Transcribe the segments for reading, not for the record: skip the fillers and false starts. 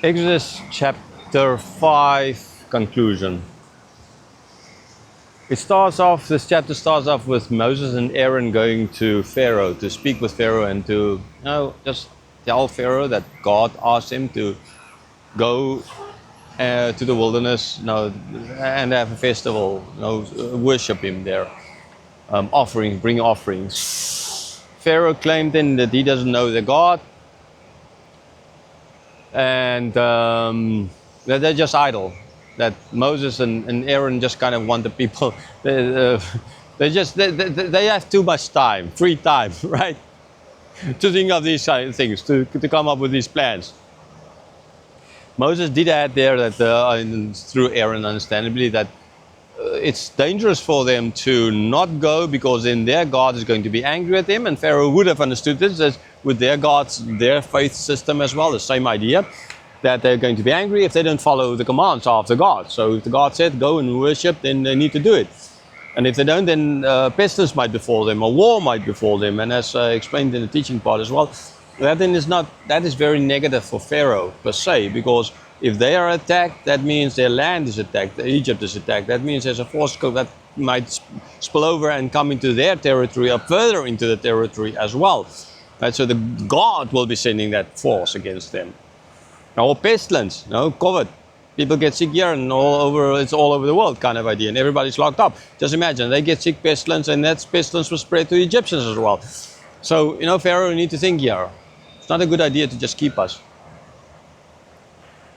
Exodus chapter 5, conclusion. This chapter starts off with Moses and Aaron going to Pharaoh to speak with Pharaoh and to just tell Pharaoh that God asked him to go to the wilderness and have a festival, worship him there, bring offerings. Pharaoh claimed then that he doesn't know the God, and that they're just idle. That Moses and Aaron just kind of want the people. They have too much time, free time, right, to think of these kind of things, to come up with these plans. Moses did add there that through Aaron, understandably, that it's dangerous for them to not go because then their God is going to be angry at them, and Pharaoh would have understood this as with their gods, their faith system as well, the same idea, that they're going to be angry if they don't follow the commands of the God. So if the God said go and worship, then they need to do it. And if they don't, then pestilence might befall them, or war might befall them. And as explained in the teaching part as well, that is very negative for Pharaoh per se, because if they are attacked, that means their land is attacked, Egypt is attacked. That means there's a force that might spill over and come into their territory or further into the territory as well. Right? So the God will be sending that force against them. Or pestilence, COVID. People get sick here and it's all over the world kind of idea, and everybody's locked up. Just imagine, they get sick, pestilence, and that pestilence will spread to the Egyptians as well. So, Pharaoh, you need to think here. It's not a good idea to just keep us.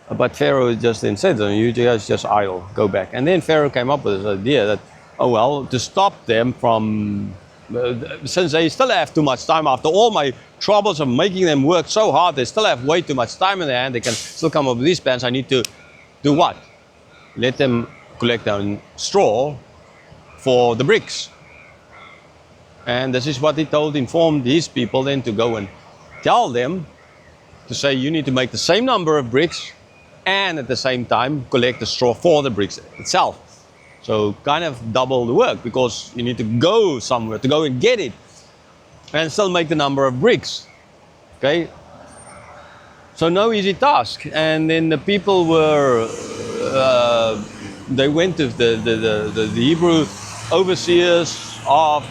But Pharaoh just then said, you guys just idle, go back. And then Pharaoh came up with this idea that, to stop them from, since they still have too much time, after all my troubles of making them work so hard, they still have way too much time in their hand, they can still come up with these plans. I need to do what? Let them collect their straw for the bricks. And this is what he informed these people then to go and tell them, to say you need to make the same number of bricks and at the same time collect the straw for the bricks itself. So kind of double the work, because you need to go somewhere to go and get it and still make the number of bricks. Okay? So no easy task. And then the people were, they went to the Hebrew overseers of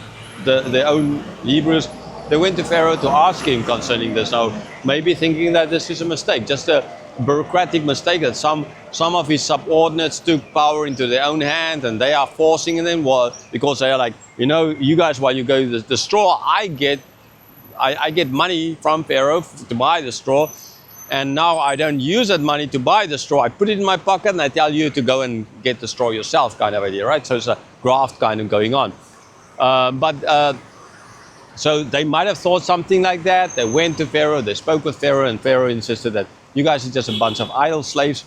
their own Hebrews. They went to Pharaoh to ask him concerning this. Now, maybe thinking that this is a mistake, just a bureaucratic mistake, that some of his subordinates took power into their own hand and they are forcing them, because they are like, you guys, while you go the straw, I get money from Pharaoh to buy the straw, and now I don't use that money to buy the straw. I put it in my pocket and I tell you to go and get the straw yourself, kind of idea, right? So it's a graft kind of going on. So they might have thought something like that. They went to Pharaoh, they spoke with Pharaoh, and Pharaoh insisted that you guys are just a bunch of idle slaves.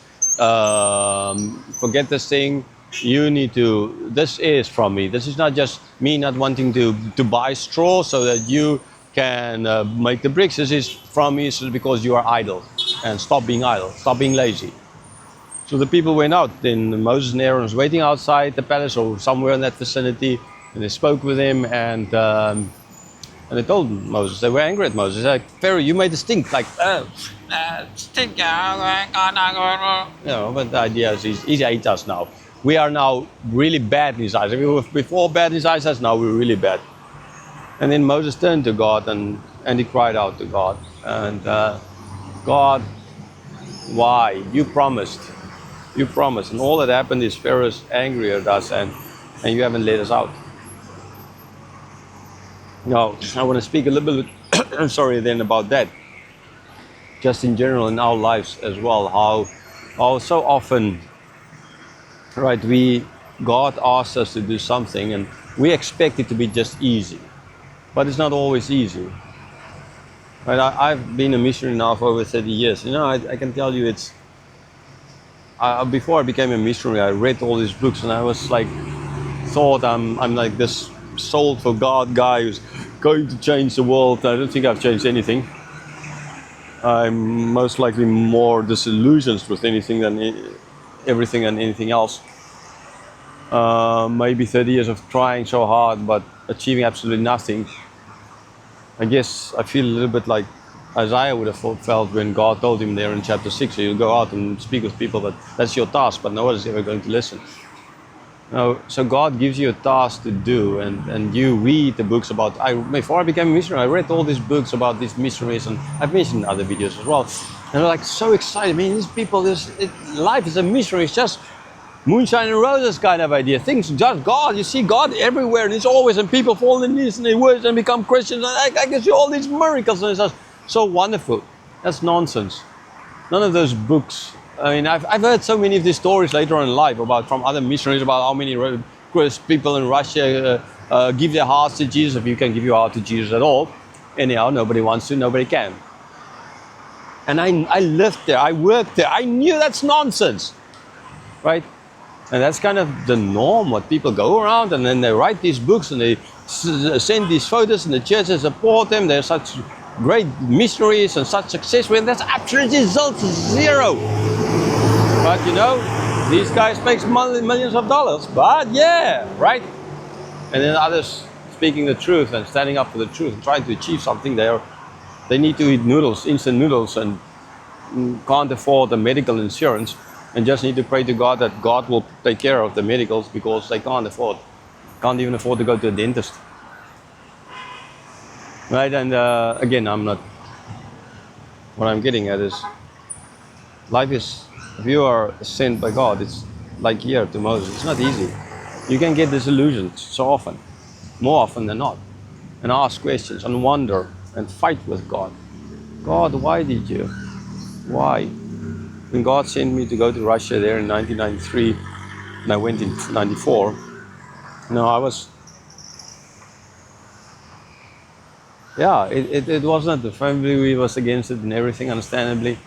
Forget this thing. This is from me. This is not just me not wanting to buy straw so that you can make the bricks. This is from me because you are idle. And stop being idle, stop being lazy. So the people went out. Then Moses and Aaron was waiting outside the palace or somewhere in that vicinity. And they spoke with him, and they told Moses, they were angry at Moses. Like, Pharaoh, you made a stink. Like, stink. But the idea is he hates us now. We are now really bad in his eyes. We were before bad in his eyes, now we're really bad. And then Moses turned to God and he cried out to God. And God, why? You promised. And all that happened is Pharaoh's angry at us and you haven't let us out. Now, I want to speak a little bit, sorry, then about that. Just in general in our lives as well, how so often, right, God asks us to do something and we expect it to be just easy. But it's not always easy. Right, I've been a missionary now for over 30 years. I can tell you before I became a missionary, I read all these books and I was like, thought I'm like this sold for God guy who's going to change the world. I don't think I've changed anything. I'm most likely more disillusioned with everything than anything else. Maybe 30 years of trying so hard but achieving absolutely nothing. I guess I feel a little bit like Isaiah would have felt when God told him there in chapter 6, so you go out and speak with people, but that's your task, but no one is ever going to listen. No, so God gives you a task to do, and you read the books about, before I became a missionary, I read all these books about these missionaries, and I've mentioned in other videos as well. And I'm like so excited. I mean, these people, life as a missionary is just moonshine and roses kind of idea. Things just God, you see God everywhere, and it's always, and people fall in this and they worship and become Christians. And I can see all these miracles, and it's just so wonderful. That's nonsense. None of those books. I mean, I've heard so many of these stories later on in life from other missionaries about how many people in Russia give their hearts to Jesus. If you can give your heart to Jesus at all, anyhow, nobody wants to, nobody can. And I lived there, I worked there, I knew that's nonsense, right? And that's kind of the norm, what people go around and then they write these books and they send these photos and the churches support them. They're such great missionaries and such success when that's absolutely results zero. But you know, these guys make millions of dollars, but yeah, right? And then others speaking the truth and standing up for the truth and trying to achieve something there. They need to eat noodles, instant noodles, and can't afford the medical insurance. And just need to pray to God that God will take care of the medicals because they can't even afford to go to a dentist. Right, and again, what I'm getting at is, life is, if you are sent by God, it's like here to Moses, it's not easy. You can get disillusioned so often, more often than not, and ask questions and wonder and fight with God. God, why did you? Why? When God sent me to go to Russia there in 1993, and I went in 94, I was, it wasn't, the family was against it and everything, understandably.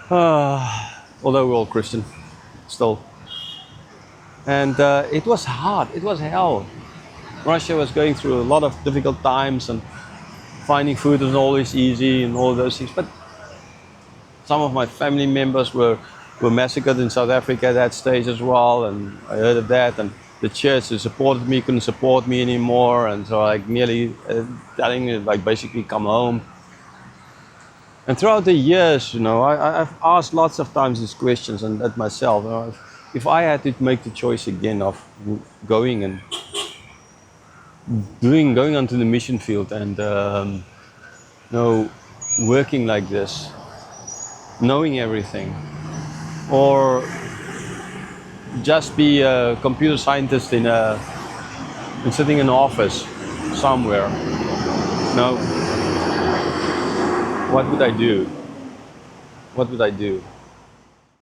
Although we're all Christian, still. And it was hard, it was hell. Russia was going through a lot of difficult times and finding food was always easy and all those things. But some of my family members were massacred in South Africa at that stage as well, and I heard of that, and the church who supported me couldn't support me anymore, and so like nearly telling me like basically come home. And throughout the years, I've asked lots of times these questions and at myself, if I had to make the choice again of going and going onto the mission field and working like this, knowing everything, or just be a computer scientist and sitting in an office somewhere. What would I do? What would I do?